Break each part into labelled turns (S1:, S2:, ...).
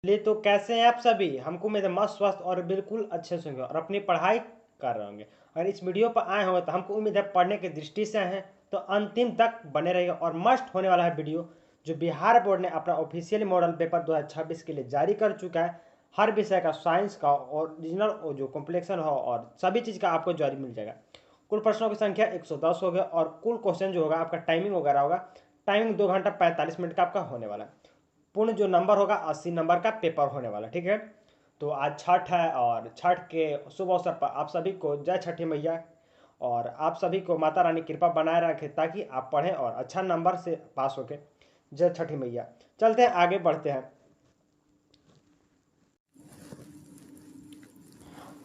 S1: लिए तो कैसे हैं आप सभी? हमको उम्मीद है मस्त स्वस्थ और बिल्कुल अच्छे से होंगे और अपनी पढ़ाई कर रहे होंगे। अगर इस वीडियो पर आए होंगे तो हमको उम्मीद है पढ़ने की दृष्टि से आए हैं, तो अंतिम तक बने रहिएगा और मस्ट होने वाला है वीडियो जो बिहार बोर्ड ने अपना ऑफिशियल मॉडल पेपर 2026 के लिए जारी कर चुका है। हर विषय का, साइंस का, ओरिजिनल और जो कॉम्प्लेक्सन हो और सभी चीज़ का आपको जारी मिल जाएगा। कुल प्रश्नों की संख्या 110 हो गया और कुल क्वेश्चन जो होगा आपका टाइमिंग वगैरह होगा। टाइमिंग 2 घंटा 45 मिनट का आपका होने वाला है। पूर्ण जो नंबर होगा 80 नंबर का पेपर होने वाला, ठीक है। तो आज छठ है और छठ के शुभ अवसर पर आप सभी को जय छठी मैया और आप सभी को माता रानी कृपा बनाए रखे ताकि आप पढ़ें और अच्छा नंबर से पास होके। जय छठी मैया। चलते हैं आगे बढ़ते हैं।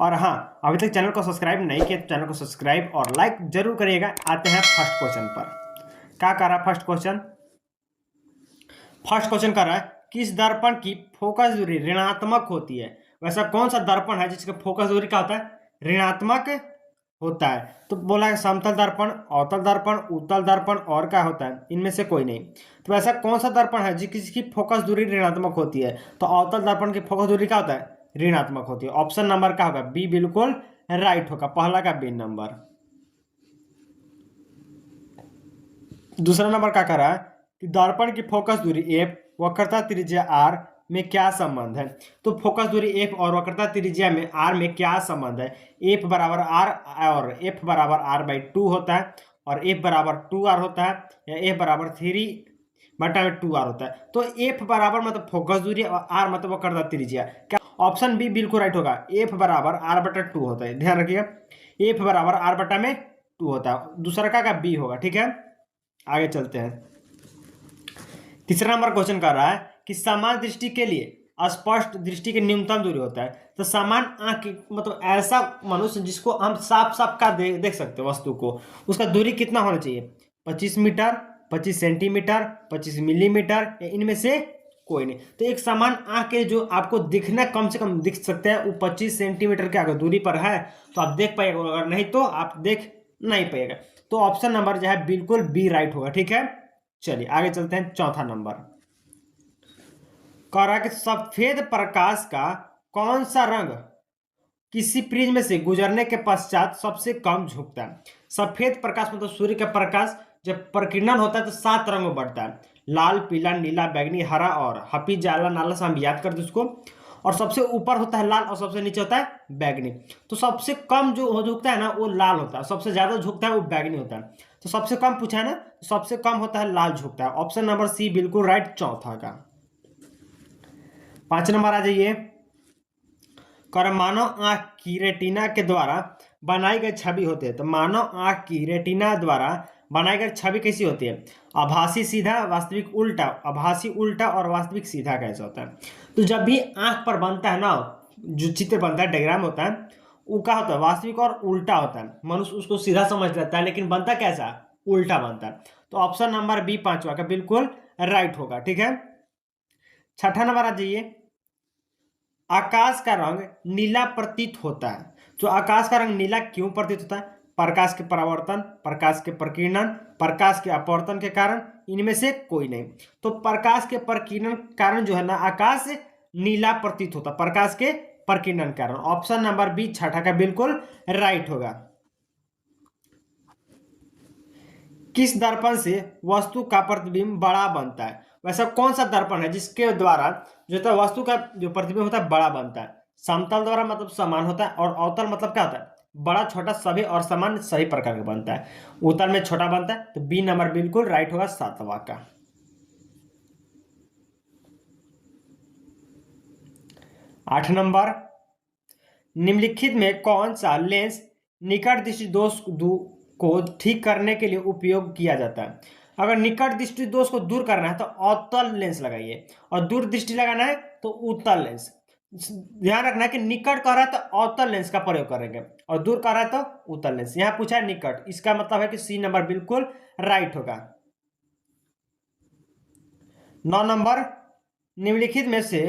S1: और हाँ, अभी तक चैनल को सब्सक्राइब नहीं किया तो चैनल को सब्सक्राइब और लाइक जरूर करिएगा। आते हैं फर्स्ट क्वेश्चन पर। क्या कर रहा है फर्स्ट क्वेश्चन? फर्स्ट क्वेश्चन कर रहा है किस दर्पण की फोकस दूरी ऋणात्मक होती है। वैसा कौन सा दर्पण है जिसका फोकस दूरी क्या होता है? ऋणात्मक होता है। तो बोला है समतल दर्पण, अवतल दर्पण, उत्तल दर्पण और क्या होता है? इनमें से कोई नहीं। तो ऐसा कौन सा दर्पण है जिसकी फोकस दूरी ऋणात्मक होती है? तो अवतल दर्पण की फोकस दूरी क्या होता है? ऋणात्मक होती है। ऑप्शन नंबर क्या होगा? बी बिल्कुल राइट होगा, पहला का बी नंबर। दूसरा नंबर क्या कर रहा है कि दर्पण की फोकस दूरी एफ वक्रता त्रिज्या आर में क्या संबंध है। तो फोकस दूरी एफ और वक्रता त्रिज्या में आर में क्या संबंध है? एफ बराबर आर और एफ बराबर आर बाई 2 होता है और एफ बराबर 2 आर होता है या एफ बराबर 3/2 आर होता है। तो एफ बराबर मतलब फोकस दूरी और आर मतलब वक्रता त्रिज्या। क्या ऑप्शन बी बिल्कुल राइट होगा? एफ बराबर r/2 होता है। ध्यान रखिएगा, एफ बराबर r/2 होता है। दूसरा का बी होगा, ठीक है। आगे चलते हैं। तीसरा नंबर क्वेश्चन कर रहा है कि समान दृष्टि के लिए स्पष्ट दृष्टि की न्यूनतम दूरी होता है। तो समान आंख मतलब ऐसा मनुष्य जिसको हम साफ साफ का देख सकते हैं वस्तु को, उसका दूरी कितना होना चाहिए? 25 मीटर, 25 सेंटीमीटर, 25 मिलीमीटर या इनमें से कोई नहीं। तो एक समान आंख के जो आपको दिखना कम से कम दिख सकते हैं वो 25 सेंटीमीटर के अगर दूरी पर है तो आप देख पाएगा, अगर नहीं तो आप देख नहीं पाएगा। तो ऑप्शन नंबर जो है बिल्कुल बी राइट होगा, ठीक है। चलिए आगे चलते हैं। चौथा नंबर कह रहा है कि सफेद प्रकाश का कौन सा रंग किसी प्रिज्म से गुजरने के पश्चात सबसे कम झुकता है। सफेद प्रकाश मतलब सूर्य का प्रकाश जब प्रकीर्णन होता है तो 7 रंग में बढ़ता है, लाल, पीला, नीला, बैंगनी, हरा और हफी जाला नाला से हम याद करते उसको। और सबसे ऊपर होता है लाल और सबसे नीचे होता है बैंगनी। तो सबसे कम जो झुकता है ना वो लाल होता है, सबसे ज्यादा झुकता है वो बैंगनी होता है। तो सबसे कम पूछा है ना, सबसे कम होता है लाल झुकता है। ऑप्शन नंबर सी बिल्कुल राइट चौथा का। 5 नंबर आ जाइए। कर मानव आंख की रेटिना के द्वारा बनाई गई छवि होती है। तो मानव आंख की रेटिना द्वारा बनाई गई छवि कैसी होती है? आभासी सीधा, वास्तविक उल्टा, आभासी उल्टा और वास्तविक सीधा कैसा होता है? तो जब भी आंख पर बनता है ना, जो चित्र बनता है, डायग्राम होता है, वो क्या होता है? वास्तविक और उल्टा होता है। मनुष्य उसको सीधा समझ लेता है लेकिन बनता कैसा? उल्टा बनता है। तो ऑप्शन नंबर बी पांचवा का बिल्कुल राइट होगा, ठीक है। छठा नंबर आ जाइए। आकाश का रंग नीला प्रतीत होता है। तो आकाश का रंग नीला क्यों प्रतीत होता है? प्रकाश के परावर्तन, प्रकाश के प्रकीर्णन, प्रकाश के अपवर्तन के कारण, इनमें से कोई नहीं। तो प्रकाश के प्रकीर्णन कारण जो है ना आकाश नीला प्रतीत होता है, प्रकाश के प्रकीर्णन कारण। ऑप्शन नंबर बी छठा का बिल्कुल राइट होगा। किस दर्पण से वस्तु का प्रतिबिंब बड़ा बनता है? वैसा कौन सा दर्पण है जिसके द्वारा जो होता है वस्तु का जो प्रतिबिंब होता है बड़ा बनता है? समतल द्वारा मतलब समान होता है और अवतल मतलब क्या होता है? बड़ा, छोटा सभी और समान सभी प्रकार का बनता है। उत्तल में छोटा बनता है। तो बी नंबर बिल्कुल राइट होगा सातवां का। 8 नंबर, निम्नलिखित में कौन सा लेंस निकट दृष्टि दोष को ठीक करने के लिए उपयोग किया जाता है? अगर निकट दृष्टि दोष को दूर करना है तो अवतल लेंस लगाइए और दूर दृष्टि लगाना है तो उत्तल लेंस। ध्यान रखना है कि निकट कर रहा है तो अवतल लेंस का प्रयोग करेंगे और दूर कर रहा है तो उत्तल लेंस। यहां पूछा है निकट, इसका मतलब है कि सी नंबर बिल्कुल राइट होगा। 9 नंबर, निम्नलिखित में से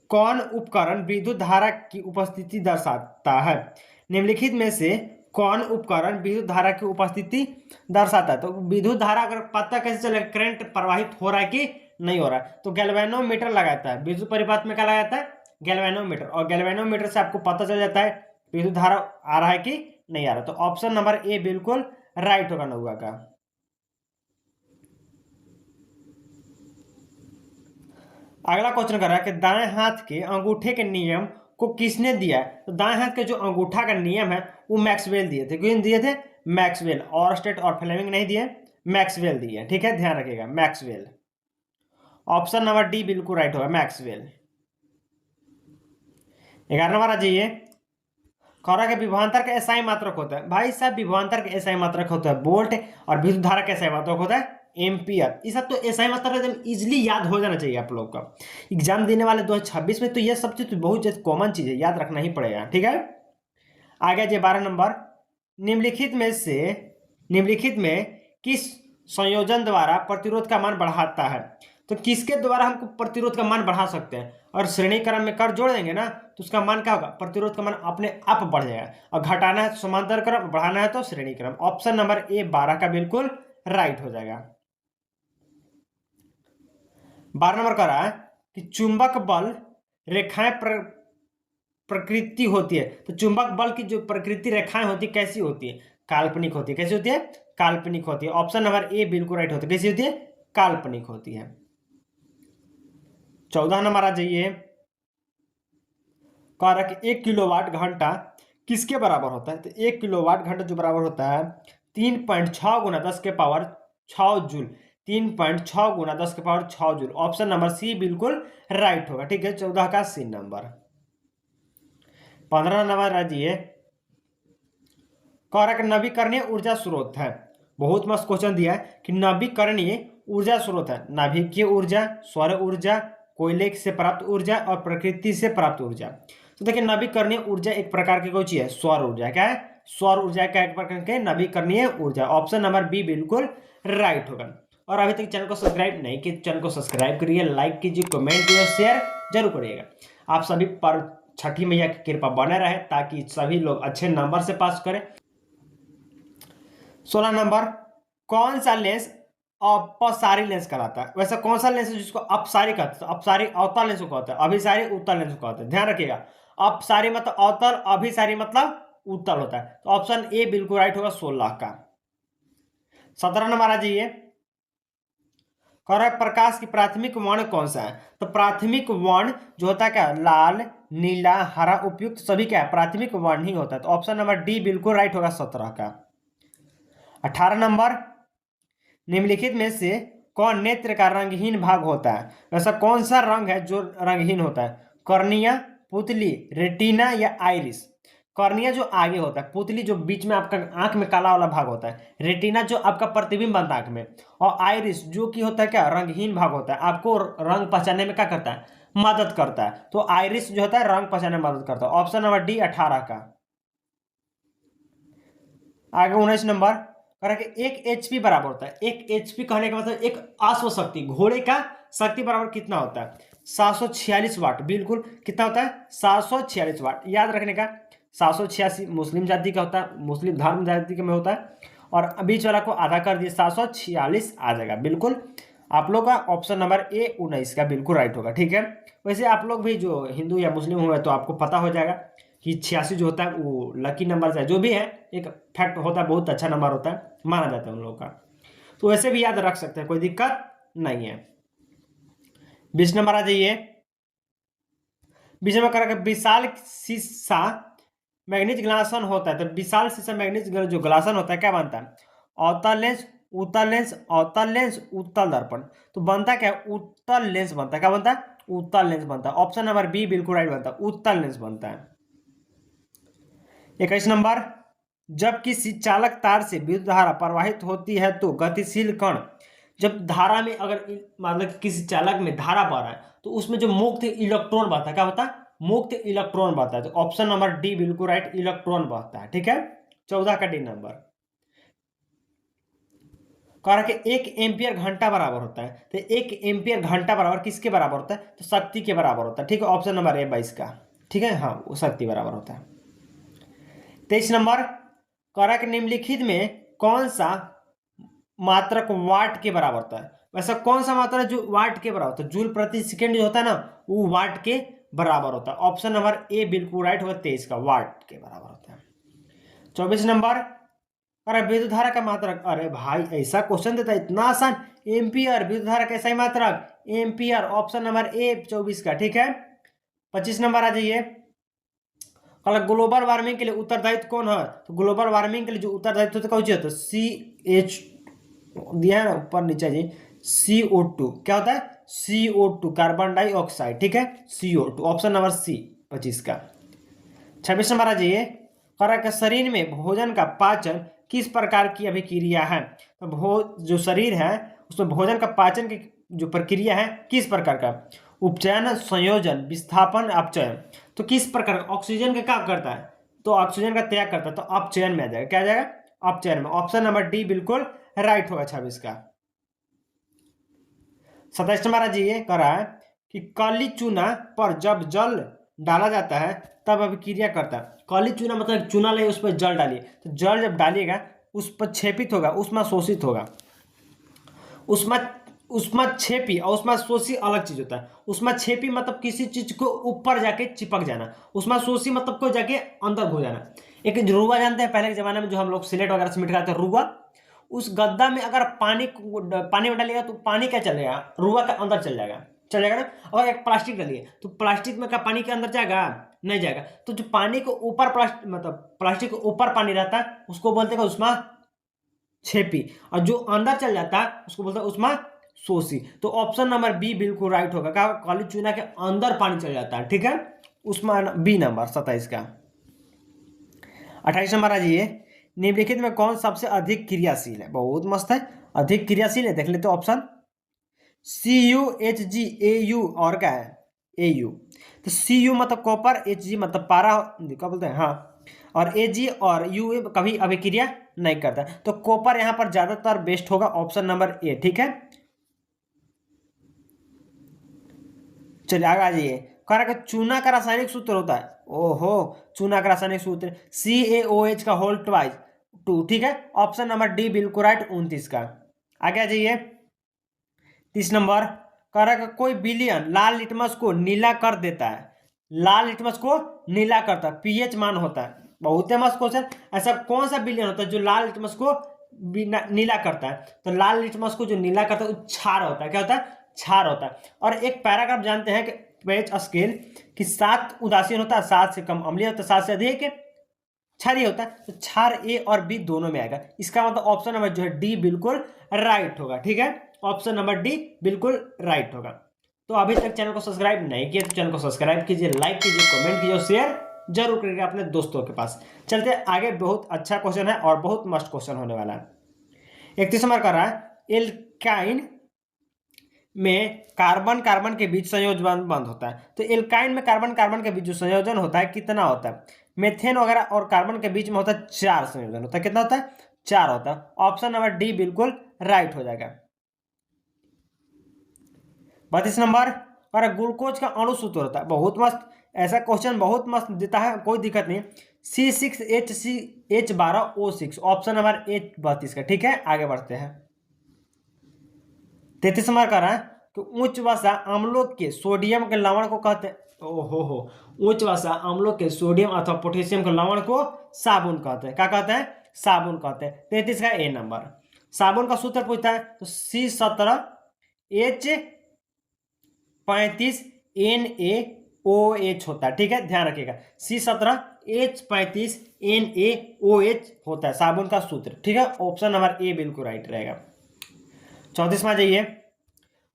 S1: कौन उपकरण विद्युत धारा की उपस्थिति दर्शाता है? निम्नलिखित में से कौन उपकरण विद्युत धारा की उपस्थिति दर्शाता है? तो विद्युत धारा अगर पता कैसे चलेगा करंट प्रवाहित हो रहा है कि नहीं हो रहा है, तो गैल्वेनोमीटर लगाता है। विद्युत परिपथ में क्या लगाता है? गैल्वेनोमीटर। और गैल्वेनोमीटर से आपको पता चल जाता है विद्युत धारा आ रहा है कि नहीं आ रहा। तो ऑप्शन नंबर ए बिल्कुल राइट होगा नौवा का। अगला क्वेश्चन कर रहा है कि दाएं हाथ के अंगूठे के नियम को किसने दिया है? तो दाएं हाथ के जो अंगूठा का नियम है वो मैक्सवेल दिए थे। किन दिए थे? मैक्सवेल। ऑरस्टेड और फ्लेमिंग नहीं दिए, मैक्सवेल दिए। ठीक है, ध्यान रखिएगा, मैक्सवेल। ऑप्शन नंबर डी बिल्कुल राइट होगा, मैक्सवेल। 11 नंबर आ जाइए। खौरा के विभवांतर का एसआई मात्रक होता है। भाई साहब, विभवांतर का एसआई मात्रक होता है वोल्ट, और विद्युत धारा का एसआई मात्रक होता है एम्पियर। ये सब तो एसआई मात्रक एकदम इजीली याद हो जाना चाहिए आप लोग का। एग्जाम देने वाले 2026 में तो ये सब चीज तो बहुत ज्यादा कॉमन चीज है, याद रखना ही पड़ेगा। ठीक है, आगे जी 12 नंबर। निम्नलिखित में किस संयोजन द्वारा प्रतिरोध का मान बढ़ाता है? तो किसके द्वारा हमको प्रतिरोध का मान बढ़ा सकते हैं? और श्रेणी क्रम में कर जोड़ देंगे ना तो उसका मान क्या होगा? प्रतिरोध का मान अपने आप बढ़ जाएगा। और घटाना है तो समांतर क्रम, बढ़ाना है तो श्रेणी क्रम। ऑप्शन नंबर ए 12 का बिल्कुल राइट हो जाएगा। 12 नंबर का रहा है कि चुंबक बल रेखाएं प्रकृति होती है। तो चुंबक बल की जो प्रकृति रेखाएं होती है कैसी होती है? काल्पनिक होती है। कैसी होती है? काल्पनिक होती है। ऑप्शन नंबर ए बिल्कुल राइट होती है। कैसी होती है? काल्पनिक होती है। 14 नंबर आ जाइए। कह रहा कि 1 किलोवाट घंटा किसके बराबर होता है? तो 1 किलोवाट घंटा जो बराबर होता है 3.6 गुना 10 के पावर 6 जूल। 3.6 गुना 10 के power 6 joule. Option number C बिल्कुल राइट होगा। ठीक है, 14 का सी नंबर। 15 नंबर आ जाइए। कह रहा कि नवीकरणीय ऊर्जा स्रोत है। बहुत मस्त क्वेश्चन दिया है कि नवीकरणीय ऊर्जा स्रोत है। नाभिकीय ऊर्जा, सौर ऊर्जा, कोयले से प्राप्त ऊर्जा और प्रकृति से प्राप्त ऊर्जा। तो देखिए, नवीकरणीय ऊर्जा एक प्रकार की कोई चीज है, सौर ऊर्जा। क्या है? सौर ऊर्जा का एक प्रकार के नवीकरणीय ऊर्जा। ऑप्शन नंबर बी बिल्कुल राइट होगा। और अभी तक चैनल को सब्सक्राइब नहीं किया, चैनल को सब्सक्राइब करिए, लाइक कीजिए, कमेंट कीजिए, शेयर जरूर करिएगा। आप सभी पर छठी मैया की कृपा बने रहे ताकि सभी लोग अच्छे नंबर से पास करें। 16 नंबर। कौन सा लेंस अपसारी लेंस कहलाता है? वैसे कौन सा लेंस है जिसको अपसारी कहते हैं? तो अपसारी अवतल लेंस को कहते हैं, अभिसारी उत्तल लेंस को कहते हैं। ध्यान रखिएगा, अपसारी मतलब अवतल, अभिसारी मतलब उत्तल होता है। तो ऑप्शन ए बिल्कुल राइट होगा 16 का। 17 नंबर आ जाइए। कह रहा है प्रकाश की प्राथमिक वर्ण कौन सा है? तो प्राथमिक वर्ण जो होता है क्या? लाल, नीला, हरा, उपयुक्त सभी क्या है? प्राथमिक वर्ण ही होता है। तो ऑप्शन नंबर डी बिल्कुल राइट होगा 17 का। 18 नंबर। निम्नलिखित में से कौन नेत्र का रंगहीन भाग होता है? वैसा कौन सा रंग है जो रंगहीन होता है? कॉर्निया, पुतली, रेटिना या आइरिस? कॉर्निया जो आगे होता है, पुतली जो बीच में आपका आंख में काला वाला भाग होता है, रेटिना जो आपका प्रतिबिंब बनता है आंख में, और आइरिस जो कि होता है क्या? रंगहीन भाग होता है, आपको रंग पहचानने में क्या करता है? मदद करता है। तो आइरिस जो होता है रंग पहचानने में मदद करता है। ऑप्शन नंबर डी 18 का। आगे 19 नंबर। कह कि 1 HP बराबर होता है। 1 HP कहने का मतलब एक अश्व शक्ति, घोड़े का शक्ति बराबर कितना होता है? 746 वाट। बिल्कुल कितना होता है? 746 वाट। याद रखने का, 786 मुस्लिम जाति का होता है, मुस्लिम धर्म जाति के में होता है, और बीच वाला को आधा कर दिए 746 आ जाएगा। बिल्कुल आप लोग का ऑप्शन नंबर ए 19 का बिल्कुल राइट होगा। ठीक है, वैसे आप लोग भी जो हिंदू या मुस्लिम हुए तो आपको पता हो जाएगा कि 86 जो होता है वो लकी नंबर है। जो भी है एक फैक्ट होता है, बहुत अच्छा नंबर होता है, माना जाता है उन लोगों का। तो वैसे भी याद रख सकते हैं, कोई दिक्कत नहीं है। 20 नंबर आ जाइए। 20 नंबर करेंगे विशाल शीशा मैग्नीज ग्लासन होता है। तो विशाल शीशा मैग्नीज जो ग्लासन होता है क्या बनता है? अवतल लेंस, उत्तल लेंस, अवतल लेंस, उत्तल दर्पण। तो बनता क्या है? उत्तल लेंस बनता है। क्या बनता है? उत्तल लेंस बनता है। ऑप्शन नंबर बी बिल्कुल राइट बनता है, उत्तल लेंस बनता है। 21 नंबर। जब किसी चालक तार से विद्युत धारा प्रवाहित होती है तो गतिशील कण, जब धारा में अगर मतलब किसी चालक में धारा बह रहा है तो उसमें जो मुक्त इलेक्ट्रॉन बहता है, क्या होता है? मुक्त इलेक्ट्रॉन बहता है। तो ऑप्शन नंबर डी बिल्कुल राइट, इलेक्ट्रॉन बहता है। ठीक है, 14 का डी नंबर। कह रहा कि 1 एम्पियर घंटा बराबर होता है। तो 1 एम्पियर घंटा बराबर किसके बराबर होता है? तो शक्ति के बराबर होता है। ठीक है, ऑप्शन नंबर ए 22 का। ठीक है, हाँ वो शक्ति बराबर होता है। 23 नंबर। कह रहा कि निम्नलिखित में कौन सा मात्रक वाट के बराबर होता है? वैसा कौन सा मात्रा जो वाट के बराबर होता है, जूल प्रति सेकेंड जो होता है ना वो वाट के बराबर होता है। ऑप्शन नंबर ए बिल्कुल राइट होगा, 23 का वाट के बराबर होता है। 24 नंबर, अरे विद्युत धारा का मात्रक, अरे भाई ऐसा क्वेश्चन देता है इतना आसान, एम्पियर, विद्युत धारा का ऐसा ही मात्रक एम्पियर, ऑप्शन नंबर ए 24 का, ठीक है। 25 नंबर आ जाइए, ग्लोबल वार्मिंग के लिए उत्तरदायित्व कौन है, तो ग्लोबल वार्मिंग के लिए जो उत्तरदायित्व होता है कौन सी एच दिया है ना ऊपर नीचे जी, CO2 क्या होता है, CO2 कार्बन डाइऑक्साइड, ठीक है, CO2, ऑप्शन नंबर सी 25 का। 26 नंबर आ जाइए, कि शरीर में भोजन का पाचन किस प्रकार की अभिक्रिया है, तो जो शरीर है उसमें भोजन का पाचन की जो प्रक्रिया है किस प्रकार का, उपचयन, संयोजन, विस्थापन, अपचयन। तो किस प्रकार, ऑक्सीजन का क्या करता है, तो ऑक्सीजन का त्याग करता है, तो अपचयन में आ जाएगा, क्या आ जाएगा, अपचयन में, ऑप्शन नंबर डी बिल्कुल राइट होगा 26 का। 27 नंबर आ जाइए, कह रहा है कि काली चूना पर जब जल डाला जाता है तब अभिक्रिया करता है। काली चूना मतलब चूना ले उस पर जल डालिए, तो जल जब डालिएगा उस पर क्षेपित होगा, उष्मा शोषित होगा। उष्मा छेपी और उष्मा शोषी अलग चीज होता है। उष्मा छेपी मतलब किसी चीज को ऊपर जाके चिपक जाना, उष्मा शोषी मतलब को जाके अंदर घुस जाना। एक रुआ जानते हैं, पहले के जमाने में जो हम लोग सिलेट वगैरह से मिटाते हैं रुआ, उस गद्दा में अगर पानी में डालिएगा तो पानी क्या चलेगा, रुआ का अंदर चल जाएगा ना। और एक प्लास्टिक डालिए तो प्लास्टिक में क्या पानी के अंदर जाएगा, नहीं जाएगा। तो जो पानी को ऊपर प्लास्टिक के ऊपर पानी रहता है उसको बोलते हैं उष्मा छेपी, और जो अंदर चल जाता है उसको बोलते हैं उष्मा शोषी। तो ऑप्शन नंबर बी बिल्कुल राइट होगा, क्या काली चूना के अंदर पानी चल जाता है, ठीक है, उष्मा बी नंबर 27 का। 28 नंबर आ जाइए, निम्नलिखित में कौन सबसे अधिक क्रियाशील है, बहुत मस्त है, अधिक क्रियाशील है, देख लेते ऑप्शन, CuHgAu और क्या है Au। तो Cu मतलब कॉपर, Hg मतलब पारा, क्या बोलते हैं हाँ, और Ag और U कभी अभिक्रिया नहीं करता, तो कॉपर यहां पर ज्यादातर बेस्ट होगा, ऑप्शन नंबर ए, ठीक है। चलिए आगे आ जाइए, कह रहा है चूना का रासायनिक सूत्र होता है, ओहो, चूना का रासायनिक सूत्र CaOH का होल ट्वाइस 2, ठीक है, ऑप्शन नंबर डी बिल्कुल राइट 29 का। आगे आ जाइए, 30 नंबर, कह रहा है कोई विलयन लाल लिटमस को नीला कर देता है, लाल लिटमस को नीला करता है, पीएच मान होता है, बहुत मस्त क्वेश्चन। ऐसा कौन सा विलयन होता है जो लाल लिटमस को नीला करता है, तो लाल लिटमस को जो नीला करता है वो क्षार होता है, क्या होता है, क्षार होता है। और एक पैराग्राफ जानते हैं कि पेच स्केल कि 7 उदासीन होता है, 7 से कम अम्लीय होता है, 7 से अधिक क्षारीय होता है, तो क्षार ए और बी दोनों में आएगा, इसका मतलब ऑप्शन नंबर जो है डी बिल्कुल राइट होगा, ठीक है, ऑप्शन नंबर डी बिल्कुल राइट होगा। तो अभी तक चैनल को सब्सक्राइब नहीं किया तो चैनल को सब्सक्राइब कीजिए, लाइक कीजिए, कमेंट कीजिए और शेयर जरूर करिएगा अपने दोस्तों के पास। चलते आगे, बहुत अच्छा क्वेश्चन है और बहुत मस्त क्वेश्चन होने वाला है। 31 नंबर कर रहा है, एल्काइन में कार्बन कार्बन के बीच संयोजन बंद होता है, तो एल्काइन में कार्बन कार्बन के बीच जो संयोजन होता है कितना होता है, मेथेन वगैरह और कार्बन के बीच में होता है 4 संयोजन होता है, कितना होता है, 4 होता है, ऑप्शन नंबर डी बिल्कुल राइट हो जाएगा। 32 नंबर, और ग्लूकोज का अणु सूत्र होता है, बहुत मस्त, ऐसा क्वेश्चन बहुत मस्त देता है, कोई दिक्कत नहीं, C6H12O6, ऑप्शन नंबर ए 32 का, ठीक है। आगे बढ़ते हैं, 33 नंबर का रहा है कि उच्च वसा अम्लों के सोडियम के लवण को कहते हैं, ओहो, उच्च वसा अम्लों के सोडियम अथवा पोटेशियम के लवण को साबुन कहते हैं, क्या कहते हैं, साबुन कहते हैं। 33 का ए नंबर, साबुन का सूत्र पूछता है तो C17H35NaOH होता है, ठीक है, ध्यान रखिएगा, C17H35NaOH होता है साबुन का सूत्र, ठीक है, ऑप्शन नंबर ए बिल्कुल राइट रहेगा। 34 में जाइए,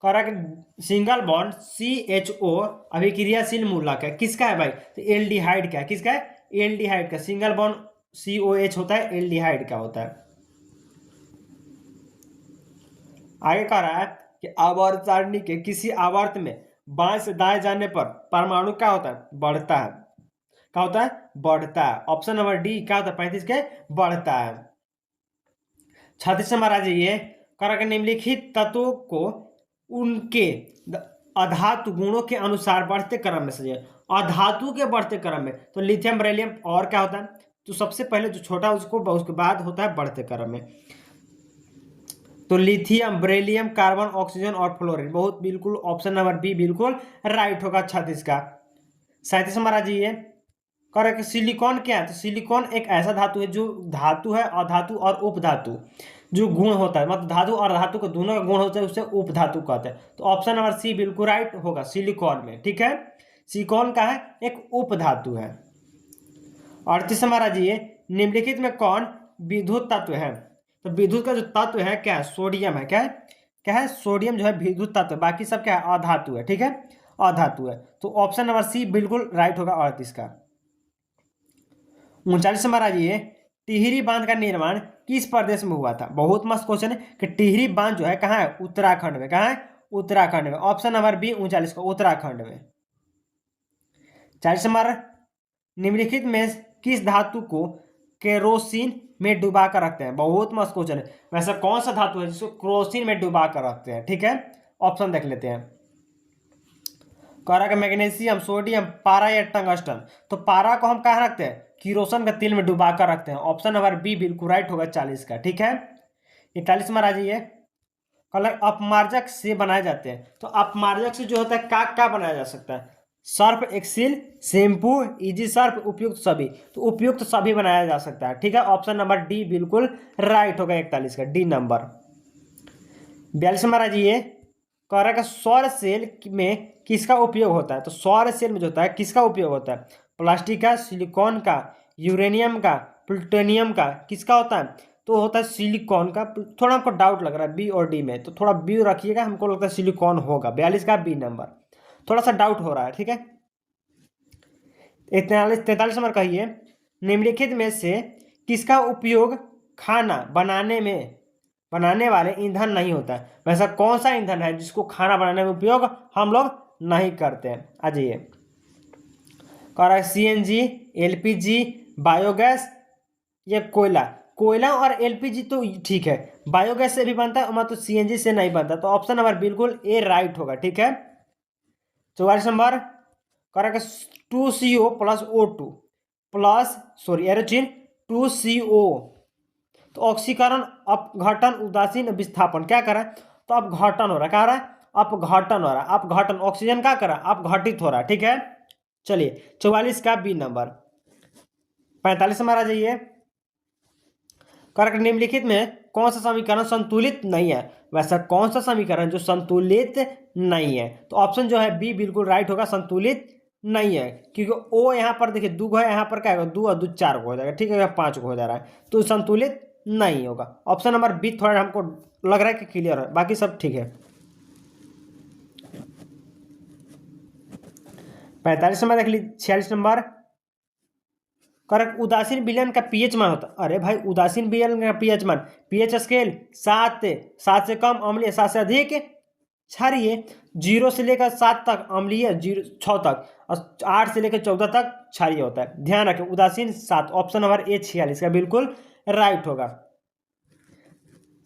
S1: कह रहा कि सिंगल बॉन्ड CHO अभिक्रियाशील मूलक है, किसका है भाई, तो एल्डिहाइड का है, किसका है, एल्डिहाइड का, सिंगल बॉन्ड COH होता है, एल्डिहाइड का होता है। आगे कह रहा है कि आवर्त सारणी के किसी आवर्त में बाएं से दाएं जाने पर परमाणु क्या होता है, बढ़ता है, क्या होता है, बढ़ता है, ऑप्शन नंबर डी क्या होता है, 35 के बढ़ता है। 36 नंबर आ जाइए, कह निम्नलिखित तत्वों को उनके अधातु गुणों के अनुसार बढ़ते क्रम में सजाए, अधातु के बढ़ते क्रम में, तो लिथियम बेरिलियम और क्या होता है, तो सबसे पहले जो छोटा उसको उसके बाद होता है बढ़ते क्रम में। तो लिथियम, बेरिलियम, कार्बन, ऑक्सीजन और फ्लोरीन, बहुत बिल्कुल ऑप्शन नंबर बी बिल्कुल राइट होगा 36 का। 37 नंबर आ जाइए। करेक्ट, सिलिकॉन क्या है? तो सिलिकॉन एक ऐसा धातु है जो धातु है, अधातु और उपधातु जो गुण होता है, मतलब धातु और धातु को दोनों का गुण होता है, उसे उपधातु कहते हैं। तो ऑप्शन नंबर सी बिल्कुल राइट होगा सिलिकॉन में। ठीक है, सिलिकॉन का है एक उपधातु है। 38 नंबर आ जाइए। निम्नलिखित में कौन विद्युत तत्व है? तो विद्युत का जो तत्व है क्या है? सोडियम है। क्या है? क्या है? सोडियम जो है विद्युत तत्व, बाकी सब क्या है? अधातु है। ठीक है, अधातु है। तो ऑप्शन नंबर सी बिल्कुल राइट होगा 38 का। 39 नंबर आ जाइए। टिहरी बांध का निर्माण किस प्रदेश में हुआ था? बहुत मस्त क्वेश्चन है कि टिहरी बांध जो है कहाँ है? उत्तराखंड में। कहाँ है? उत्तराखंड में। ऑप्शन नंबर बी 39 का, उत्तराखंड में। 40 नंबर, निम्नलिखित में किस धातु को केरोसिन में डुबा कर रखते हैं? बहुत मस्त क्वेश्चन है। वैसे कौन सा धातु है जिसको केरोसिन में डुबा कर रखते हैं? ठीक है, ऑप्शन देख लेते हैं। कह मैग्नीशियम, सोडियम, पारा या टंगस्टन। तो पारा को हम कहाँ रखते हैं? किरोसिन के तेल में डुबा कर रखते हैं। ऑप्शन नंबर बी बिल्कुल राइट होगा 40 का। ठीक है, 41 नंबर आ जाइए। कलर अपमार्जक से बनाए जाते हैं। तो अपमार्जक से जो होता है क्या बनाया जा सकता है? Surf Excel, shampoo, easy Surf, उपयुक्त सभी। तो उपयुक्त सभी बनाया जा सकता है। ठीक है, ऑप्शन नंबर डी बिल्कुल राइट होगा 41 का, डी नंबर। 42 नंबर आ जाइए। कह रहा है कि सौर सेल में किसका उपयोग होता है? तो सौर सेल में जो होता है किसका उपयोग होता है? प्लास्टिक का, सिलिकॉन का, यूरेनियम का, प्लूटोनियम का, किसका होता है? तो होता है सिलिकॉन का। थोड़ा हमको डाउट लग रहा है बी और डी में, तो थोड़ा बी रखिएगा, हमको लगता है सिलिकॉन होगा। 42 का बी नंबर, थोड़ा सा डाउट हो रहा है। ठीक है, 43 नंबर कहिए। निम्नलिखित में से किसका उपयोग खाना बनाने वाले ईंधन नहीं होता है? वैसा कौन सा ईंधन है जिसको खाना बनाने में उपयोग हम लोग नहीं करते हैं? आ जाइए। कह रहा है सीएनजी, एलपीजी, बायोगैस या कोयला। कोयला और एलपीजी तो ठीक है, बायोगैस से भी बनता है, तो सीएनजी से नहीं बनता। तो ऑप्शन नंबर बिल्कुल ए राइट होगा। ठीक है, 44 नंबर। कह रहा है 2CO plus O2 plus एरोचिन 2CO। तो ऑक्सीकरण, अपघटन, उदासीन, विस्थापन, क्या करा? तो अपघटन हो रहा है। क्या हो रहा है? अपघटन हो रहा है। अपघटन, ऑक्सीजन क्या करा? अपघटित हो रहा है। ठीक है, चलिए 44 का बी नंबर। 45 नंबर आ जाइए। करेक्ट, निम्नलिखित में कौन सा समीकरण संतुलित नहीं है? वैसा कौन सा समीकरण जो संतुलित नहीं है? तो ऑप्शन जो है बी बिल्कुल राइट होगा, संतुलित नहीं है। क्योंकि ओ यहाँ पर देखिए दो है, यहाँ पर क्या होगा? 2 और 2 4 को हो जाएगा। ठीक है, 5 को हो जा रहा है, तो संतुलित नहीं होगा। ऑप्शन नंबर बी थोड़ा हमको लग रहा है कि क्लियर है, बाकी सब ठीक है। 45 नंबर देख लीजिए। 46 नंबर। करेक्ट, उदासीन विलयन का पीएच मान होता है। अरे भाई, उदासीन विलयन का पीएच मान, पीएच स्केल 7 से कम अम्लीय, 7 से अधिक क्षारीय, 0 से लेकर 7 तक अम्लीय, 6 तक, और 8 से लेकर 14 तक क्षारीय होता है। ध्यान रखें, उदासीन 7। ऑप्शन नंबर ए 46 का बिल्कुल राइट होगा।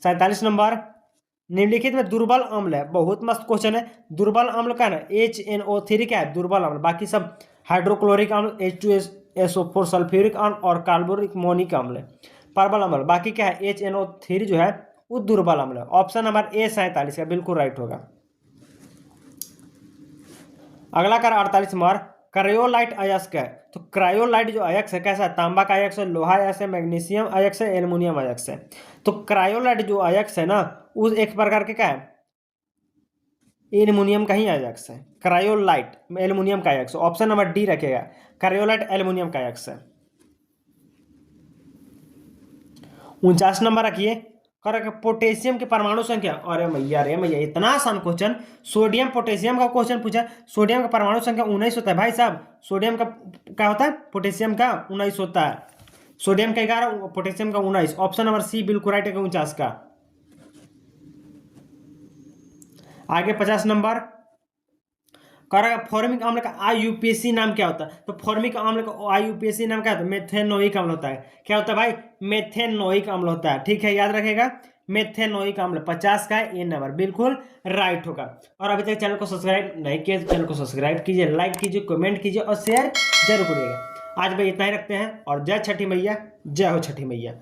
S1: 47 नंबर। निम्नलिखित में दुर्बल अम्ल है। बहुत मस्त क्वेश्चन है। दुर्बल अम्ल का ना HNO3 क्या है? दुर्बल अम्ल। बाकी सब हाइड्रोक्लोरिक अम्ल, H2SO4 सल्फ्यूरिक अम्ल और कार्बोनिक मोनिक अम्ल। प्रबल अम्ल बाकी क्या है? HNO3 जो है वो दुर्बल अम्ल है। ऑप्शन नंबर ए 47 का बिल्कुल राइट होगा। अगला कर 48 नंबर। क्रायोलाइट अयस्क है। तो क्रायोलाइट जो अयस्क है कैसा है? तांबा का अयस्क है, लोहा अयस्क है, मैग्नीशियम अयस्क है, एल्युमिनियम अयस्क है। तो क्रायोलाइट जो अयस्क है ना, उस एक प्रकार के क्या है? एल्युमिनियम का ही अयस्क है। क्रायोलाइट एल्युमिनियम का अयस्क। ऑप्शन नंबर डी रखेगा, क्रायोलाइट एल्युमिनियम का अयस्क है। 49 नंबर रखिए। पोटेशियम की परमाणु संख्या। अरे मैया रे मैया, इतना आसान क्वेश्चन। सोडियम पोटेशियम का क्वेश्चन पूछा। सोडियम का परमाणु संख्या 19 होता है भाई साहब। सोडियम का क्या होता है? पोटेशियम का 19 होता है। सोडियम का 11, पोटेशियम का 19। ऑप्शन नंबर सी बिल्कुल राइट है 49 का। आगे 50 नंबर। फॉर्मिक अम्ल का IUPAC नाम क्या होता है? तो फॉर्मिक अम्ल का IUPAC नाम क्या होता है? मेथेनोइक अम्ल होता है। क्या होता है भाई? मेथेनोइक अम्ल होता है। ठीक है, याद रखेगा, मेथेनोइक अम्ल। 50 का ए नंबर बिल्कुल राइट होगा। और अभी तक चैनल को सब्सक्राइब नहीं किया तो चैनल को सब्सक्राइब कीजिए, लाइक कीजिए, कमेंट कीजिए और शेयर जरूर करिएगा। आज भाई इतना ही रखते हैं, और जय छठी मैया, जय हो छठी मैया।